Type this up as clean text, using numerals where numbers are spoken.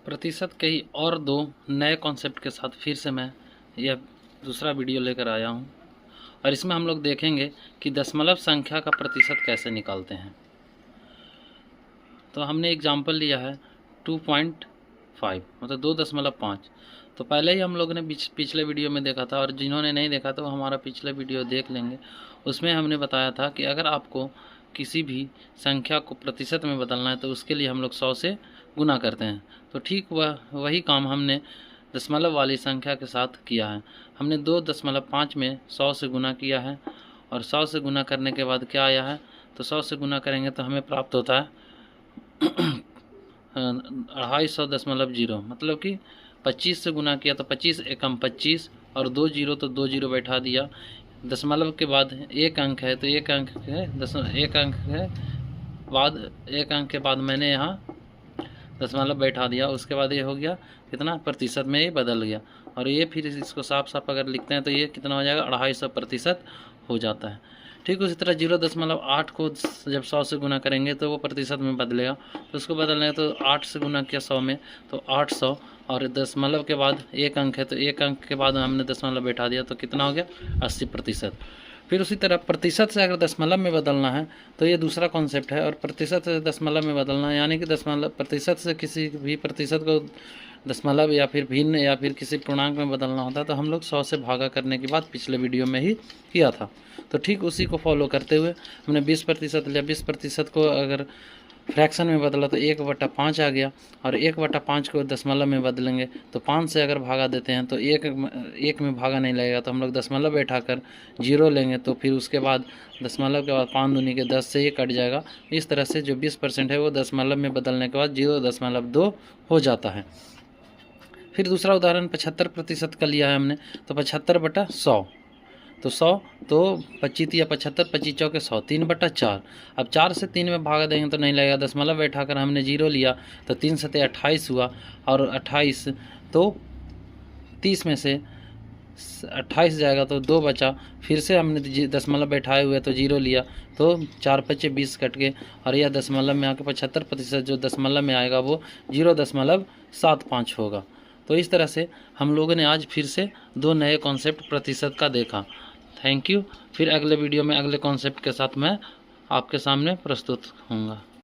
प्रतिशत के ही और दो नए कॉन्सेप्ट के साथ फिर से मैं यह दूसरा वीडियो लेकर आया हूं और इसमें हम लोग देखेंगे कि दशमलव संख्या का प्रतिशत कैसे निकालते हैं। तो हमने एग्जाम्पल लिया है 2.5 मतलब 2.5। तो पहले ही हम लोगों ने पिछले वीडियो में देखा था और जिन्होंने नहीं देखा तो हमारा पिछले वीडियो देख लेंगे। उसमें हमने बताया था कि अगर आपको किसी भी संख्या को प्रतिशत में बदलना है तो उसके लिए हम लोग 100 से गुना करते हैं। तो ठीक वही काम हमने दशमलव वाली संख्या के साथ किया है। हमने 2.5 में 100 से गुना किया है और 100 से गुना करने के बाद क्या आया है, तो 100 से गुना करेंगे तो हमें प्राप्त होता है 250.0 मतलब कि 25 से गुना किया तो 25 एकम 25 और 2 जीरो तो 2 जीरो बैठा दिया। दशमलव के बाद एक अंक है तो एक अंक है एक अंक के बाद मैंने यहाँ दशमलव बैठा दिया। उसके बाद ये हो गया कितना प्रतिशत में ये बदल गया और ये फिर इसको साफ साफ अगर लिखते हैं तो ये कितना हो जाएगा 250% हो जाता है। ठीक उसी तरह 0.8 को जब 100 से गुना करेंगे तो वो प्रतिशत में बदलेगा। तो उसको बदलने तो 8 से गुना किया 100 में तो 800 और दशमलव के बाद एक अंक है तो एक अंक के बाद हमने दशमलव बैठा दिया तो कितना हो गया 80%। फिर उसी तरह प्रतिशत से अगर दशमलव में बदलना है तो ये दूसरा कॉन्सेप्ट है। और प्रतिशत से दशमलव में बदलना है यानी कि दशमलव प्रतिशत से किसी भी प्रतिशत को दशमलव या फिर भिन्न या फिर किसी पूर्णांक में बदलना होता है तो हम लोग 100 से भागा करने के बाद पिछले वीडियो में ही किया था। तो ठीक उसी को फॉलो करते हुए हमने 20% लिया। 20% को अगर फ्रैक्शन में बदला तो 1/5 आ गया और 1/5 को दशमलव में बदलेंगे तो 5 से अगर भागा देते हैं तो एक में भागा नहीं लगेगा तो हम लोग दशमलव बैठा कर 0 लेंगे। तो फिर उसके बाद दशमलव के बाद 5 दूनी के 10 से ये कट जाएगा। इस तरह से जो 20% है वो दशमलव में बदलने के बाद 0.2 हो जाता है। फिर दूसरा उदाहरण 75% का लिया है हमने तो 75/100 तो 100 तो 25 या 75 25 चौके 100 3/4। अब 4 से 3 में भागा देंगे तो नहीं लगेगा। दशमलव बैठा कर हमने 0 लिया तो 3 सते 28 हुआ और 28 तो 30 में से 28 जाएगा तो 2 बचा। फिर से हमने दशमलव बैठाए हुए तो 0 लिया तो 4×5 20 कट गए और यह दशमलव में आके 75% जो दशमलव में आएगा वो 0.75 होगा। तो इस तरह से हम लोगों ने आज फिर से दो नए कॉन्सेप्ट प्रतिशत का देखा। Thank you. फिर अगले वीडियो में अगले कॉन्सेप्ट के साथ मैं आपके सामने प्रस्तुत होऊंगा।